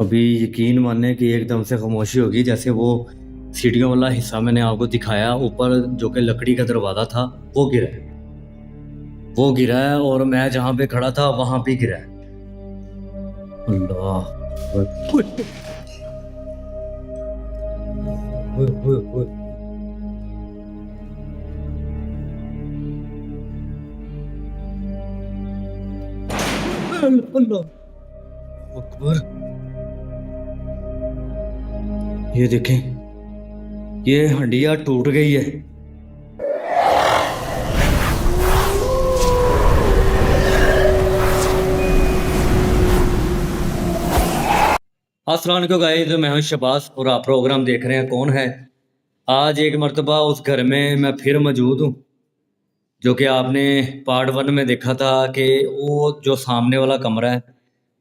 अभी यकीन माने कि एकदम से खामोशी होगी, जैसे वो सीढ़ियों वाला हिस्सा मैंने आपको दिखाया ऊपर, जो कि लकड़ी का दरवाज़ा था, वो गिरा है। वो गिरा है और मैं जहाँ पे खड़ा था वहाँ पे गिरा है। अल्लाह अकबर। ओए, ओए, ओए। अल्लाह अकबर। ये देखें, ये हंडिया टूट गई है। अस्सलाम वालेकुम गाइस, मैं हूं शबाज और आप प्रोग्राम देख रहे हैं कौन है। आज एक मर्तबा उस घर में मैं फिर मौजूद हूँ, जो कि आपने पार्ट वन में देखा था कि वो जो सामने वाला कमरा है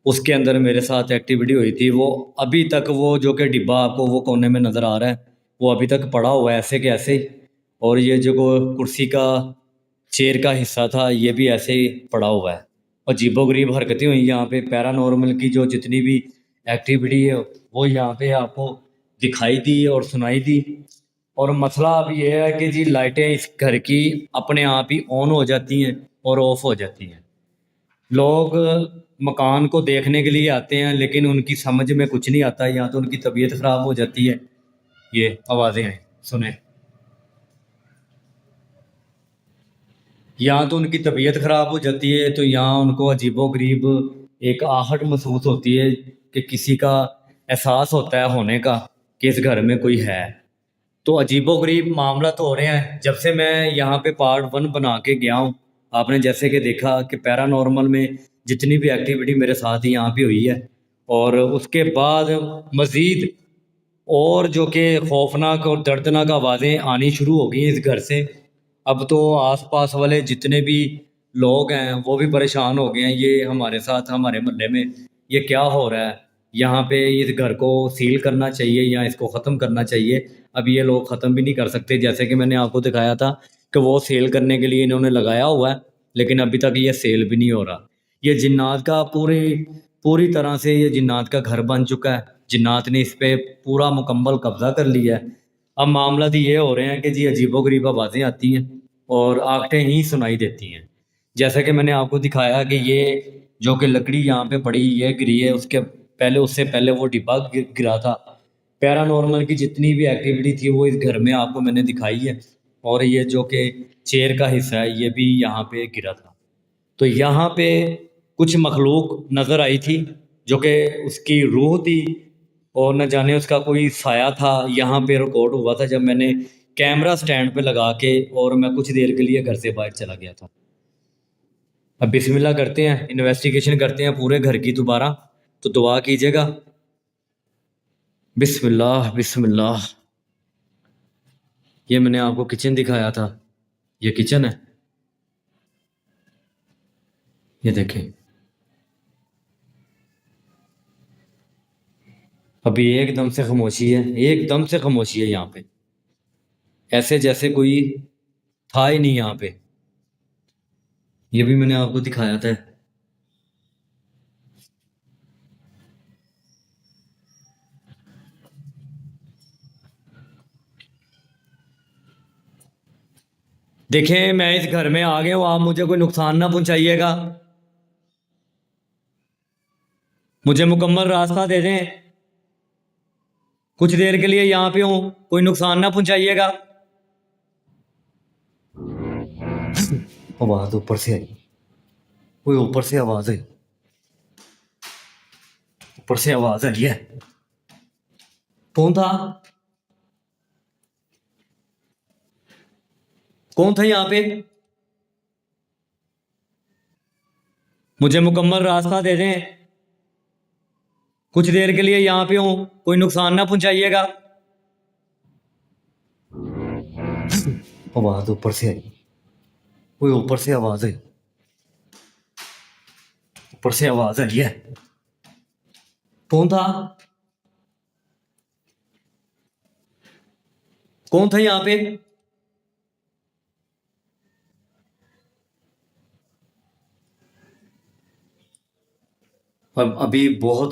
उसके अंदर मेरे साथ एक्टिविटी हुई थी। वो अभी तक, वो जो कि डिब्बा आपको वो कोने में नज़र आ रहा है, वो अभी तक पड़ा हुआ है ऐसे के ऐसे ही। और ये जो कुर्सी का चेयर का हिस्सा था ये भी ऐसे ही पड़ा हुआ है। और अजीबोगरीब हरकतें हुई यहाँ पे, पैरानॉर्मल की जो जितनी भी एक्टिविटी है वो यहाँ पे आपको दिखाई दी और सुनाई दी। और मसला अब ये है कि जी लाइटें इस घर की अपने आप ही ऑन हो जाती हैं और ऑफ हो जाती हैं। लोग मकान को देखने के लिए आते हैं लेकिन उनकी समझ में कुछ नहीं आता, या तो उनकी तबीयत ख़राब हो जाती है। ये आवाज़ें हैं, सुने। या तो उनकी तबीयत ख़राब हो जाती है, तो यहाँ उनको अजीबोगरीब एक आहट महसूस होती है कि किसी का एहसास होता है होने का कि इस घर में कोई है। तो अजीबोगरीब मामला तो हो रहे हैं जब से मैं यहाँ पे पार्ट वन बना के गया हूँ। आपने जैसे कि देखा कि पैरानॉर्मल में जितनी भी एक्टिविटी मेरे साथ ही यहाँ पे हुई है, और उसके बाद मज़ीद और जो कि खौफनाक और दर्दनाक आवाज़ें आनी शुरू हो गई हैं इस घर से। अब तो आसपास वाले जितने भी लोग हैं वो भी परेशान हो गए हैं, ये हमारे साथ हमारे मोहल्ले में ये क्या हो रहा है। यहाँ पे इस घर को सील करना चाहिए या इसको ख़त्म करना चाहिए। अब ये लोग ख़त्म भी नहीं कर सकते, जैसे कि मैंने आपको दिखाया था कि वो सेल करने के लिए इन्होंने लगाया हुआ है, लेकिन अभी तक ये सेल भी नहीं हो रहा। ये जिन्नात का पूरी पूरी तरह से ये जिन्नात का घर बन चुका है। जिन्नात ने इस पे पूरा मुकम्मल कब्जा कर लिया है। अब मामला तो ये हो रहे हैं कि जी अजीबोगरीब आवाज़ें आती हैं और आवाज़ें ही सुनाई देती हैं। जैसा कि मैंने आपको दिखाया कि ये जो कि लकड़ी यहाँ पे पड़ी ये गिरी है, उसके पहले, उससे पहले वो डिब्बा गिरा था। पैरानॉर्मल की जितनी भी एक्टिविटी थी वो इस घर में आपको मैंने दिखाई है। और ये जो कि चेयर का हिस्सा है ये भी यहाँ पे गिरा था। तो यहाँ पे कुछ मखलूक नज़र आई थी जो कि उसकी रूह थी, और न जाने उसका कोई साया था। यहाँ पे रिकॉर्ड हुआ था जब मैंने कैमरा स्टैंड पे लगा के और मैं कुछ देर के लिए घर से बाहर चला गया था। अब बिस्मिल्लाह करते हैं, इन्वेस्टिगेशन करते हैं पूरे घर की दोबारा, तो दुआ कीजिएगा। बिस्मिल्लाह बिस्मिल्लाह। ये मैंने आपको किचन दिखाया था, ये किचन है, ये देखें। अभी एकदम से खामोशी है, एकदम से खामोशी है यहाँ पे, ऐसे जैसे कोई था ही नहीं यहाँ पे। ये भी मैंने आपको दिखाया था। देखें, मैं इस घर में आ गया हूँ, आप मुझे कोई नुकसान ना पहुंचाइएगा। मुझे मुकम्मल रास्ता दे दें, कुछ देर के लिए यहाँ पे हूँ, कोई नुकसान ना पहुंचाइएगा। आवाज ऊपर से आई, कोई ऊपर से आवाज आई, ऊपर से आवाज आई है। कौन था? कौन था यहाँ पे? मुझे मुकम्मल रास्ता दे दें, कुछ देर के लिए यहाँ पे हूँ, कोई नुकसान ना पहुंचाइएगा। आवाज ऊपर से आई, कोई ऊपर से आवाज आई, ऊपर से आवाज आई है। कौन था? कौन था यहाँ पे? अब अभी बहुत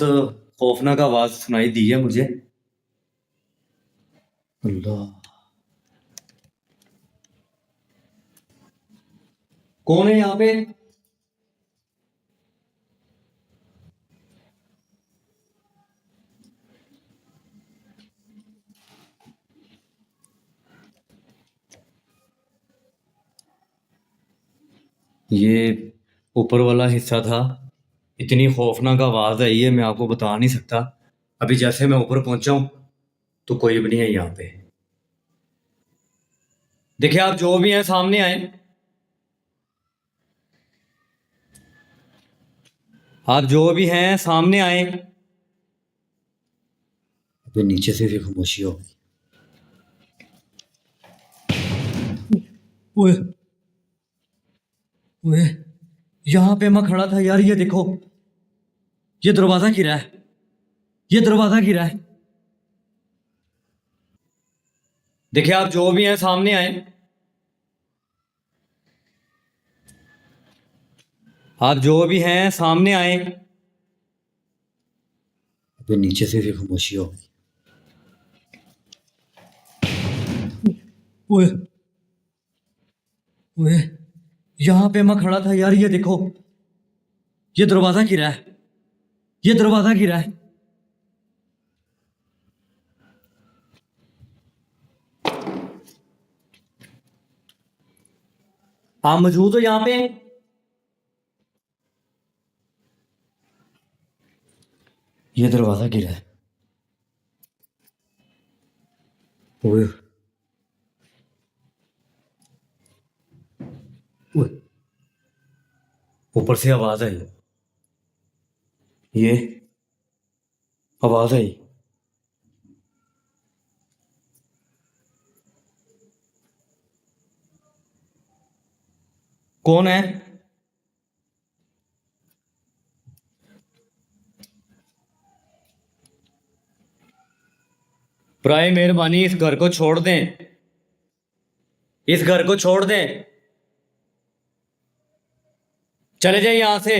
खौफनाक आवाज सुनाई दी है मुझे। अल्लाह, कौन है यहाँ पे? ये ऊपर वाला हिस्सा था। इतनी खौफनाक आवाज आई है, मैं आपको बता नहीं सकता। अभी जैसे मैं ऊपर पहुंचा हूं तो कोई भी नहीं है यहाँ पे। देखिए, आप जो भी हैं सामने आए। आप जो भी हैं सामने आए। अभी नीचे से भी खामोशी हो गई। ओए, ओए, यहाँ पे मैं खड़ा था यार, ये देखो, ये दरवाजा गिरा है। ये दरवाजा गिरा है। देखिए, आप जो भी हैं सामने आए। आप जो भी हैं सामने आए। अभी नीचे से भी खामोशी हो गई। ओए, ओए, यहाँ पे मैं खड़ा था यार, ये देखो, ये दरवाजा गिरा है। ये दरवाजा गिरा है। आप मौजूद हो यहाँ पे? ये दरवाजा गिरा है। ओए, ओए, ऊपर से आवाज आई। ये आवाज आई। कौन है? प्राय मेहरबानी इस घर को छोड़ दें। इस घर को छोड़ दें। चले जाइए यहां से।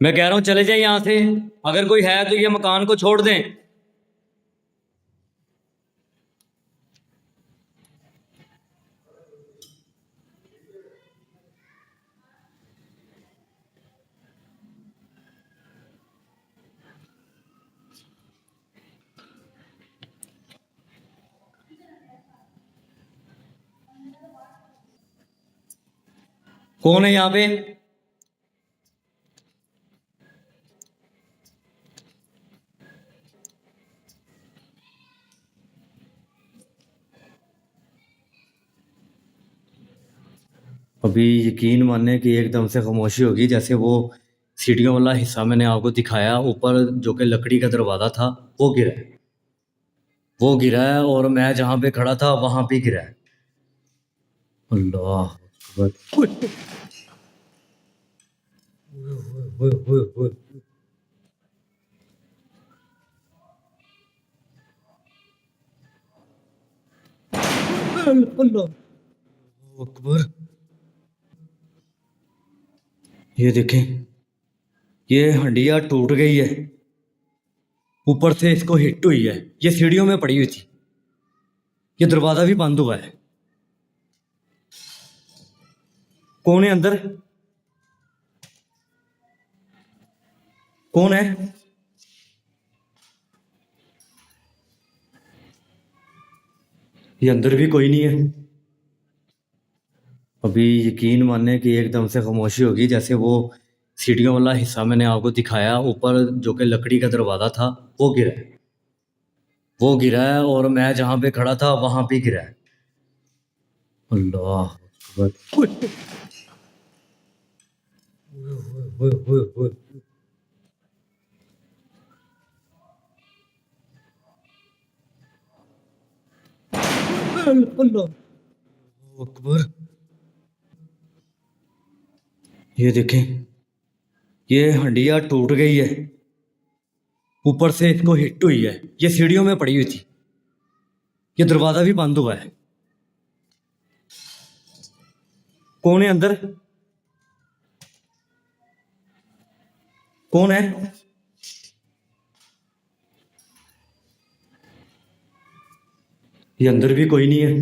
मैं कह रहा हूं चले जाइए यहां से। अगर कोई है तो ये मकान को छोड़ दें। कौन है यहाँ पे? अभी यकीन माने कि एकदम से खामोशी होगी, जैसे वो सीढ़ियों वाला हिस्सा मैंने आपको दिखाया ऊपर, जो कि लकड़ी का दरवाजा था, वो गिरा है। वो गिरा है और मैं जहां पे खड़ा था वहां पे गिरा है। अल्लाह अकबर। ओए, ओए, ओए, अल्लाह अकबर। ये देखें, ये हंडिया टूट गई है। ऊपर से इसको हिट हुई है। ये सीढ़ियों में पड़ी हुई थी। ये दरवाजा भी बंद हुआ है। कौन है अंदर? कौन है? ये अंदर भी कोई नहीं है। अभी यकीन माने कि एकदम से खामोशी होगी, जैसे वो सीढ़ियों वाला हिस्सा मैंने आपको दिखाया ऊपर, जो कि लकड़ी का दरवाजा था, वो गिरा है। वो गिरा है और मैं जहां पे खड़ा था वहां पे गिरा है। अल्लाह अकबर। ओए, ओए, ओए, अल्लाह अकबर। ये देखें, ये हंडिया टूट गई है। ऊपर से इसको हिट हुई है, ये सीढ़ियों में पड़ी हुई थी। ये दरवाजा भी बंद हुआ है। कौन है अंदर? कौन है? ये अंदर भी कोई नहीं है।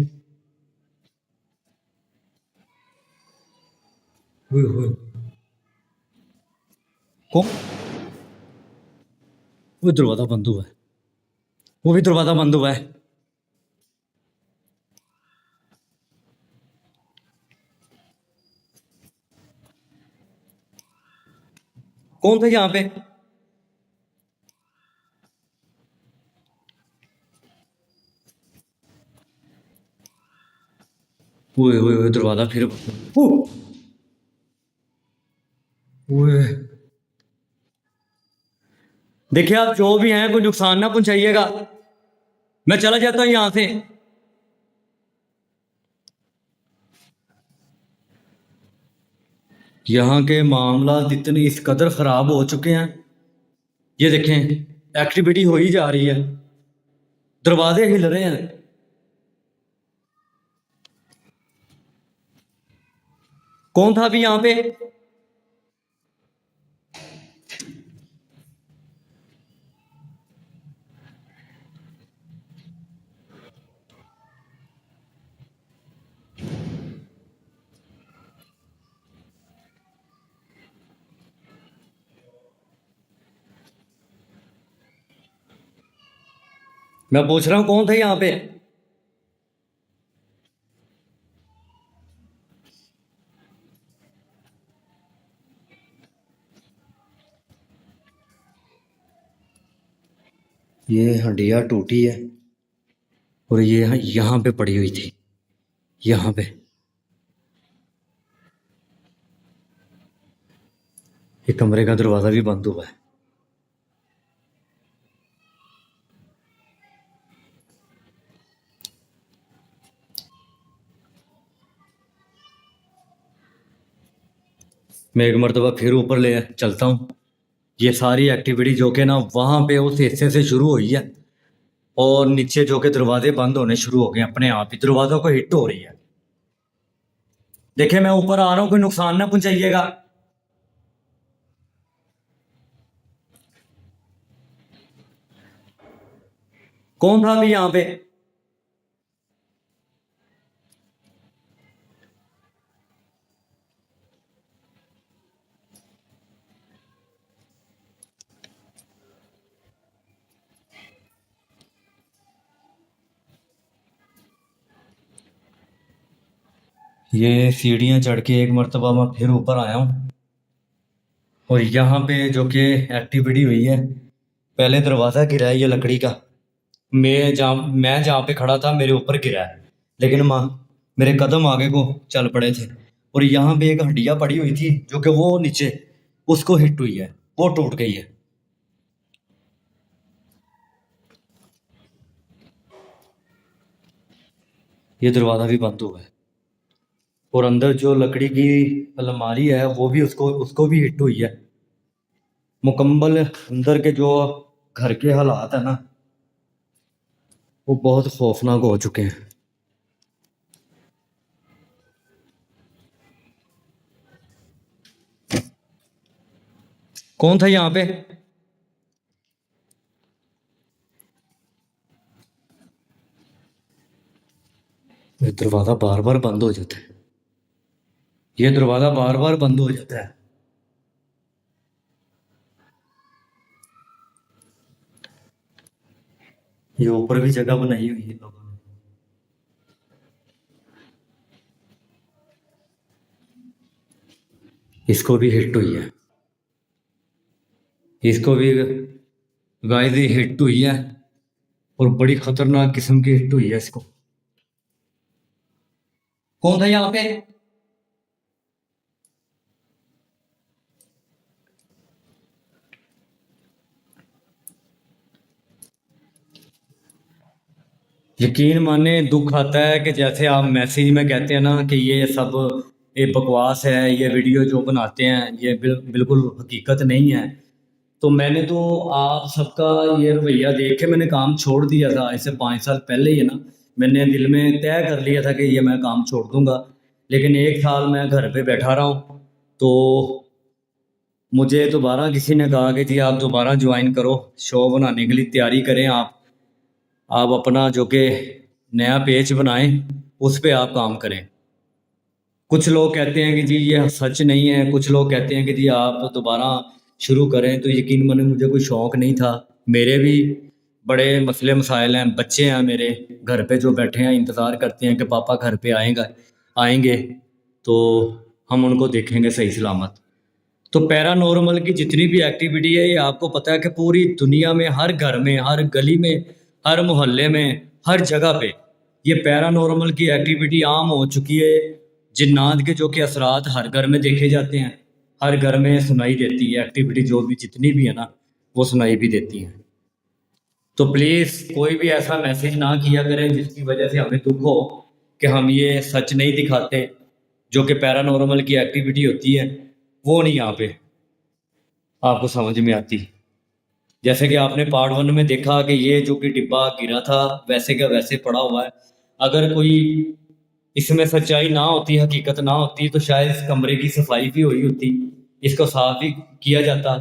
ओए होए, कौन? वो दरवाजा बंद हुआ है, वो भी दरवाजा बंद हुआ है। कौन था यहाँ पे? ओए ओए ओए, दरवाजा फिर ओए। देखिए, आप जो भी हैं कोई नुकसान ना पहुंचाइएगा, मैं चला जाता हूँ यहाँ से। यहाँ के मामला इतने इस कदर खराब हो चुके हैं। ये देखें, एक्टिविटी हो ही जा रही है, दरवाजे हिल रहे हैं। कौन था अभी यहाँ पे? मैं पूछ रहा हूँ कौन था यहाँ पे? ये हड्डियाँ टूटी है और ये यहाँ पे पड़ी हुई थी, यहाँ पे। ये कमरे का दरवाजा भी बंद हुआ है। मैं एक मरतबा फिर ऊपर ले चलता हूँ। ये सारी एक्टिविटी जो कि ना वहाँ पे उस हिस्से से शुरू हुई है और नीचे जो कि दरवाजे बंद होने शुरू हो गए अपने आप ही, दरवाज़ों को हिट हो रही है। देखिए, मैं ऊपर आ रहा हूँ, कोई नुकसान ना पहुंचाइएगा। कौन था अभी यहाँ पे? ये सीढ़ियाँ चढ़ के एक मरतबा मैं फिर ऊपर आया हूँ और यहाँ पे जो कि एक्टिविटी हुई है, पहले दरवाज़ा गिरा है ये लकड़ी का। मैं जहाँ पे खड़ा था मेरे ऊपर गिरा है, लेकिन माँ मेरे कदम आगे को चल पड़े थे और यहाँ पे एक हड्डियाँ पड़ी हुई थी जो कि वो नीचे उसको हिट हुई है, वो टूट गई है। ये दरवाज़ा भी बंद हुआ है और अंदर जो लकड़ी की अलमारी है वो भी उसको उसको भी हिट हुई है। मुकम्मल अंदर के जो घर के हालात है ना, वो बहुत खौफनाक हो चुके हैं। कौन था यहाँ पे? ये दरवाज़ा बार बार बंद हो जाता है, ये दरवाज़ा बार बार बंद हो जाता है। ये ऊपर भी जगह बनाई हुई है लोगों ने। इसको भी हिट हुई है, इसको भी गाइस ये हिट हुई है और बड़ी खतरनाक किस्म की हिट हुई है इसको। कौन था यहाँ पे? यकीन माने दुख आता है कि जैसे आप मैसेज में कहते हैं ना कि ये सब ये बकवास है, ये वीडियो जो बनाते हैं ये बिल्कुल हकीकत नहीं है। तो मैंने तो आप सबका ये रवैया देख के मैंने काम छोड़ दिया था, ऐसे 5 साल पहले ही है ना। मैंने दिल में तय कर लिया था कि ये मैं काम छोड़ दूंगा, लेकिन 1 साल मैं घर पे बैठा रहा हूँ। तो मुझे दोबारा किसी ने कहा कि जी आप दोबारा ज्वाइन करो, शो बनाने के लिए तैयारी करें आप अपना जो कि नया पेज बनाएं, उस पे आप काम करें। कुछ लोग कहते हैं कि जी ये सच नहीं है, कुछ लोग कहते हैं कि जी आप दोबारा शुरू करें। तो यकीन माने मुझे कोई शौक़ नहीं था। मेरे भी बड़े मसले मसाइल हैं, बच्चे हैं मेरे घर पे जो बैठे हैं, इंतज़ार करते हैं कि पापा घर पे आएंगे तो हम उनको देखेंगे सही सलामत। तो पैरानॉर्मल की जितनी भी एक्टिविटी है, ये आपको पता है कि पूरी दुनिया में हर घर में, हर गली में, हर मोहल्ले में, हर जगह पे ये पैरानॉर्मल की एक्टिविटी आम हो चुकी है। जिन्नात के जो कि असरात हर घर में देखे जाते हैं, हर घर में सुनाई देती है एक्टिविटी, जो भी जितनी भी है ना वो सुनाई भी देती हैं। तो प्लीज़ कोई भी ऐसा मैसेज ना किया करें जिसकी वजह से हमें दुख हो कि हम ये सच नहीं दिखाते। जो कि पैरानॉर्मल की एक्टिविटी होती है वो नहीं यहाँ पे आपको समझ में आती। जैसे कि आपने पार्ट 1 में देखा कि ये जो कि डिब्बा गिरा था वैसे का वैसे पड़ा हुआ है। अगर कोई इसमें सच्चाई ना होती, हकीकत ना होती, तो शायद इस कमरे की सफाई भी हुई होती, इसको साफ भी किया जाता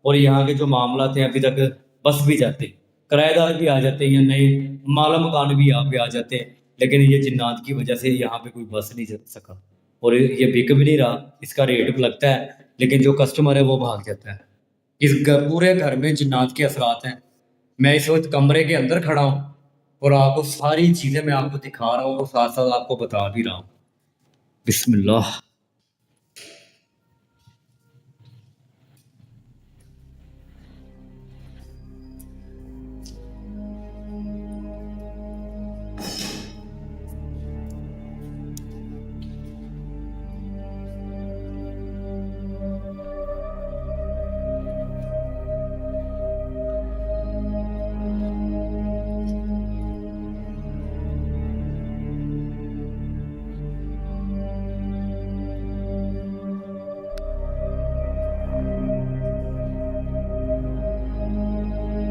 और यहाँ के जो मामला थे अभी तक बस भी जाते, किराएदार भी आ जाते या नए माला मकान भी यहाँ पे आ जाते। लेकिन ये जिन्नात की वजह से यहाँ पे कोई बस नहीं जा सका और ये बिक भी नहीं रहा। इसका रेट भी लगता है लेकिन जो कस्टमर है वो भाग जाता है। पूरे घर में जिन्नात के असरात हैं। मैं इस वक्त कमरे के अंदर खड़ा हूँ और आपको सारी चीज़ें मैं आपको दिखा रहा हूँ और साथ साथ आपको बता भी रहा हूँ। बिस्मिल्लाह।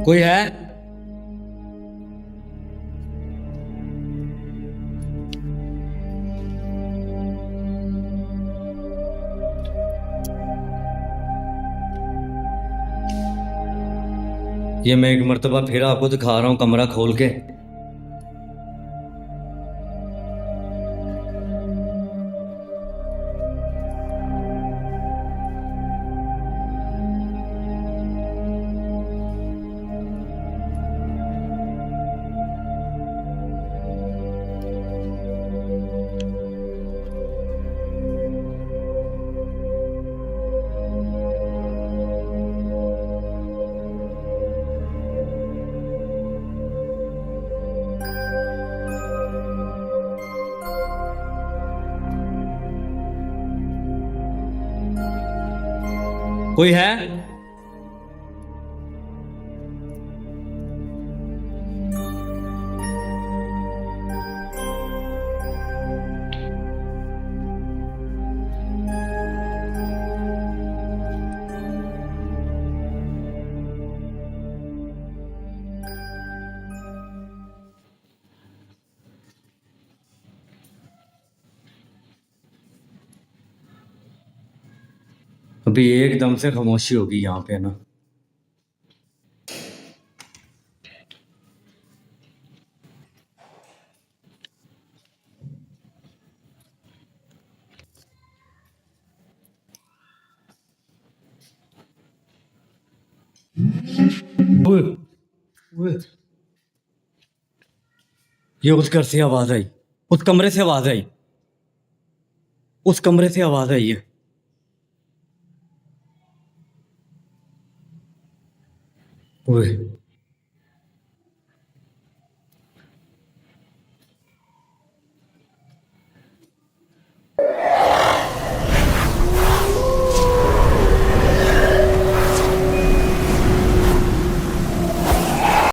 कोई है? ये मैं एक मर्तबा फिर आपको दिखा रहा हूँ कमरा खोल के। कोई है? अभी एकदम से खामोशी होगी यहाँ पे ना। ओए, ओए, ये उस घर से आवाज आई, उस कमरे से आवाज आई, उस कमरे से आवाज आई है। ओए